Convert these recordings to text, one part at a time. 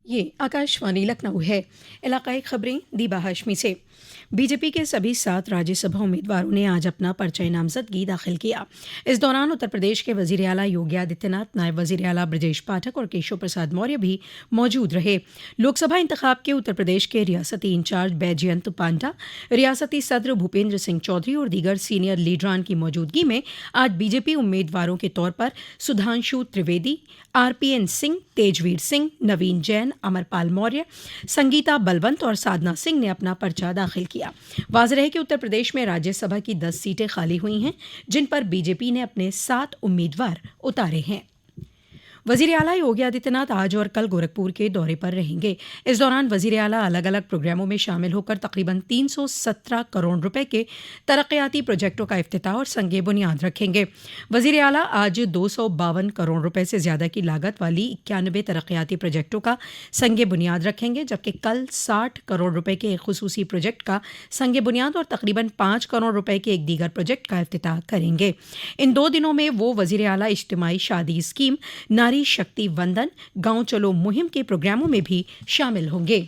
ये आकाशवाणी लखनऊ है। इलाकाई खबरें दीबा हाशमी से। बीजेपी के सभी 7 राज्यसभा उम्मीदवारों ने आज अपना पर्चा नामजदगी दाखिल किया। इस दौरान उत्तर प्रदेश के वजीर आला योगी आदित्यनाथ, नायब वजीर आला ब्रजेश पाठक और केशव प्रसाद मौर्य भी मौजूद रहे। लोकसभा इंतखाब के उत्तर प्रदेश के रियासती इंचार्ज बैजयंत पांडा, रियासती सदर भूपेंद्र सिंह चौधरी और दीगर सीनियर लीडरान की मौजूदगी में आज बीजेपी उम्मीदवारों के तौर पर सुधांशु त्रिवेदी, आरपीएन सिंह, तेजवीर सिंह, नवीन जैन, अमरपाल मौर्य, संगीता बलवंत और साधना सिंह ने अपना पर्चा दाखिल किया। वाज़ेह है कि उत्तर प्रदेश में राज्यसभा की 10 सीटें खाली हुई हैं, जिन पर बीजेपी ने अपने 7 उम्मीदवार उतारे हैं। वज़ीर आला योगी आदित्यनाथ आज और कल गोरखपुर के दौरे पर रहेंगे। इस दौरान वज़ीर आला अलग अलग प्रोग्रामों में शामिल होकर तकरीबन 317 करोड़ रुपए के तरक्याती प्रोजेक्टों का इफ्तिताह और संगे बुनियाद रखेंगे। वज़ीर आला आज 252 करोड़ रुपए से ज़्यादा की लागत वाली 91 तरक्याती प्रोजेक्टों का संगे बुनियाद रखेंगे, जबकि कल 60 करोड़ रुपए के एक खुसूसी प्रोजेक्ट का संगे बुनियाद और तकरीबन 5 करोड़ रुपए के एक दीगर प्रोजेक्ट का इफ्तिताह करेंगे। इन 2 दिनों में वो वज़ीर आला इज्तिमाई शादी स्कीम, नारी शक्ति वंदन, गांव चलो मुहिम के प्रोग्रामों में भी शामिल होंगे।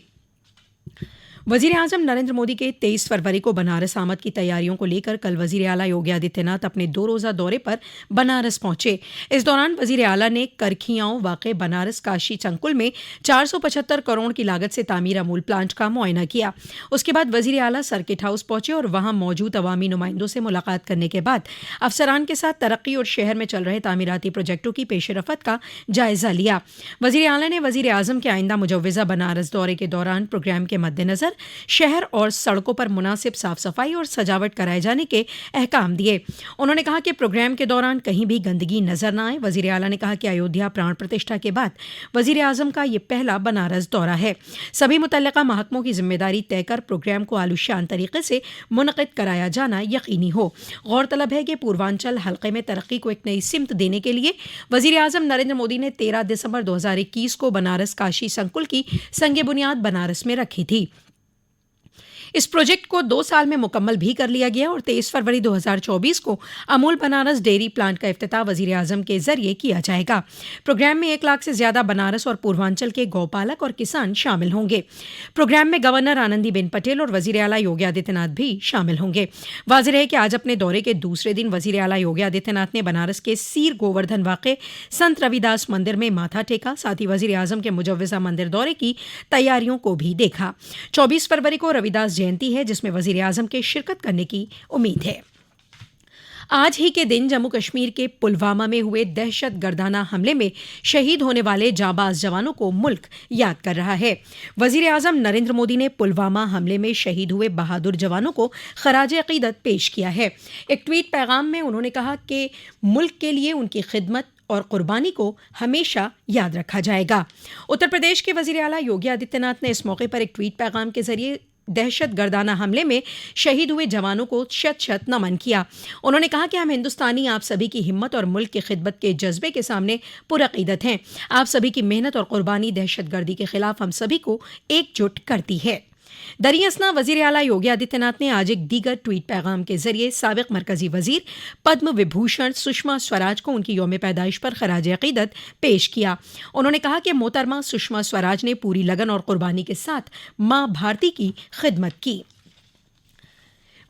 वज़ीर आज़म नरेंद्र मोदी के 23 फरवरी को बनारस आमद की तैयारियों को लेकर कल वज़ीर आला योगी आदित्यनाथ अपने 2 रोज़ा दौरे पर बनारस पहुंचे। इस दौरान वज़ीर आला ने करखियाओं वाक़े बनारस काशी संकुल में 475 करोड़ की लागत से तामीर अमूल प्लांट का मुआयना किया। उसके बाद वज़ीर आला सर्किट हाउस पहुंचे और वहां मौजूद अवामी नुमाइंदों से मुलाकात करने के बाद अफसरान के साथ तरक्की और शहर में चल रहे तामीराती प्रोजेक्टों की पेशरफत का जायज़ा लिया। वज़ीर आला ने वज़ीर आज़म के आइंदा मुजव्वज़ा बनारस दौरे के दौरान प्रोग्राम के मद्देनज़र शहर और सड़कों पर मुनासिब साफ सफाई और सजावट कराए जाने के अहकाम दिए। उन्होंने कहा कि प्रोग्राम के दौरान कहीं भी गंदगी नजर न आए। वज़ीर आला ने कहा कि अयोध्या प्राण प्रतिष्ठा के बाद वज़ीर आज़म का ये पहला बनारस दौरा है। सभी मुतल्लिका महकमों की जिम्मेदारी तय कर प्रोग्राम को आलिशान तरीके से मुनक़िद कराया जाना यकीनी हो। गौरतलब है कि पूर्वांचल हल्के में तरक्की को एक नई सिमत देने के लिए वज़ीर आज़म नरेंद्र मोदी ने 13 दिसंबर 2021 को बनारस काशी संकुल की संगे बुनियाद बनारस में रखी थी। इस प्रोजेक्ट को 2 साल में मुकम्मल भी कर लिया गया और 23 फरवरी 2024 को अमूल बनारस डेयरी प्लांट का इफ्तिताह वज़ीर आज़म के जरिए किया जाएगा। प्रोग्राम में 1 लाख से ज्यादा बनारस और पूर्वांचल के गौपालक और किसान शामिल होंगे। प्रोग्राम में गवर्नर आनंदीबेन पटेल और वज़ीर आला योगी आदित्यनाथ भी शामिल होंगे। वाज़ेह है कि आज अपने दौरे के दूसरे दिन वज़ीर आला योगी आदित्यनाथ ने बनारस के सीर गोवर्धन वाक़े संत रविदास मंदिर में माथा टेका। साथ ही वज़ीर आज़म के मुजव्वज़ा मंदिर दौरे की तैयारियों को भी देखा। 24 फरवरी को रविदास जयंती है, जिसमें वज़ीर आज़म के शिरकत करने की उम्मीद है। आज ही के दिन जम्मू कश्मीर के पुलवामा में हुए दहशत गर्दाना हमले में शहीद होने वाले जाबाज जवानों को मुल्क याद कर रहा है। वज़ीर आज़म नरेंद्र मोदी ने पुलवामा हमले में शहीद हुए बहादुर जवानों को खराज अक़ीदत पेश किया है। एक ट्वीट पैगाम में उन्होंने कहा कि मुल्क के लिए उनकी खिदमत और कुर्बानी को हमेशा याद रखा जाएगा। उत्तर प्रदेश के वज़ीर आला योगी आदित्यनाथ ने इस मौके पर एक ट्वीट पैगाम के जरिए दहशत गर्दाना हमले में शहीद हुए जवानों को शत शत नमन किया। उन्होंने कहा कि हम हिंदुस्तानी आप सभी की हिम्मत और मुल्क की खिदमत के जज्बे के सामने पुरअक़ीदत हैं। आप सभी की मेहनत और कुर्बानी दहशतगर्दी के खिलाफ हम सभी को एकजुट करती है। दरियासना वज़ीर आला योगी आदित्यनाथ ने आज एक दीगर ट्वीट पैगाम के जरिए साबिक़ मरकज़ी वज़ीर पद्म विभूषण सुषमा स्वराज को उनकी यौम पैदाइश पर खराज अक़ीदत पेश किया। उन्होंने कहा कि मोहतरमा सुषमा स्वराज ने पूरी लगन और कुर्बानी के साथ माँ भारती की खिदमत की।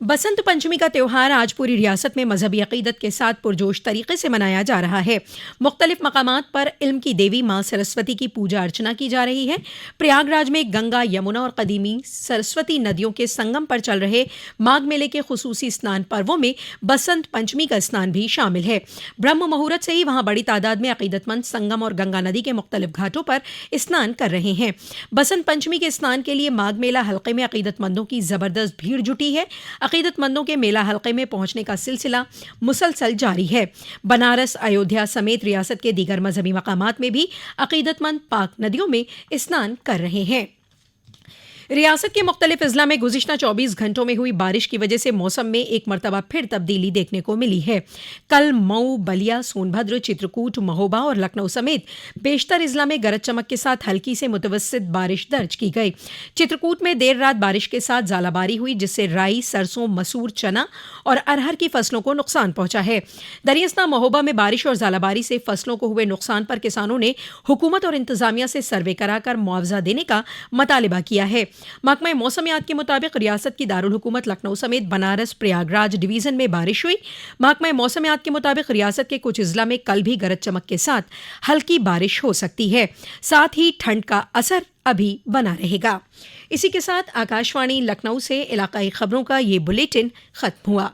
बसंत पंचमी का त्यौहार आज पूरी रियासत में मजहबी अक़ीदत के साथ पुरजोश तरीके से मनाया जा रहा है। मुख्तलिफ मकामात पर इल्म की देवी माँ सरस्वती की पूजा अर्चना की जा रही है। प्रयागराज में गंगा, यमुना और कदीमी सरस्वती नदियों के संगम पर चल रहे माघ मेले के खुसूसी स्नान पर्वों में बसंत पंचमी का स्नान भी शामिल है। ब्रह्म मुहूर्त से ही वहाँ बड़ी तादाद में अक़ीदतमंद संगम और गंगा नदी के मुख्तलिफ घाटों पर स्नान कर रहे हैं। बसंत पंचमी के स्नान के लिए माघ मेला हल्के में अक़ीदतमंदों की ज़बरदस्त भीड़ जुटी है। अक़ीदतमंदों के मेला हल्के में पहुंचने का सिलसिला मुसलसल जारी है। बनारस, अयोध्या समेत रियासत के दीगर मजहबी मकामात में भी अक़ीदतमंद पाक नदियों में स्नान कर रहे हैं। रियासत के मुख्तलिफ अजला में गुज़िश्ता 24 घंटों में हुई बारिश की वजह से मौसम में एक मरतबा फिर तब्दीली देखने को मिली है। कल मऊ, बलिया, सोनभद्र, चित्रकूट, महोबा और लखनऊ समेत बेशतर अजला में गरज चमक के साथ हल्की से मुतवस्सित बारिश दर्ज की गई। चित्रकूट में देर रात बारिश के साथ ज़ालाबारी हुई, जिससे राई, सरसों, मसूर, चना और अरहर की फसलों को नुकसान पहुंचा है। दरियास्ता महोबा में बारिश और ज़ालाबारी से फसलों को हुए नुकसान पर किसानों ने हुकूमत और इंतजामिया से सर्वे कराकर मुआवजा देने का मुतालबा किया है। महकमा मौसमियात के मुताबिक रियासत की दारुल हुकूमत लखनऊ समेत बनारस, प्रयागराज डिवीजन में बारिश हुई। महकमा मौसमियात के मुताबिक रियासत के कुछ अजला में कल भी गरज चमक के साथ हल्की बारिश हो सकती है। साथ ही ठंड का असर अभी बना रहेगा। इसी के साथ आकाशवाणी लखनऊ से इलाकाई खबरों का ये बुलेटिन खत्म हुआ।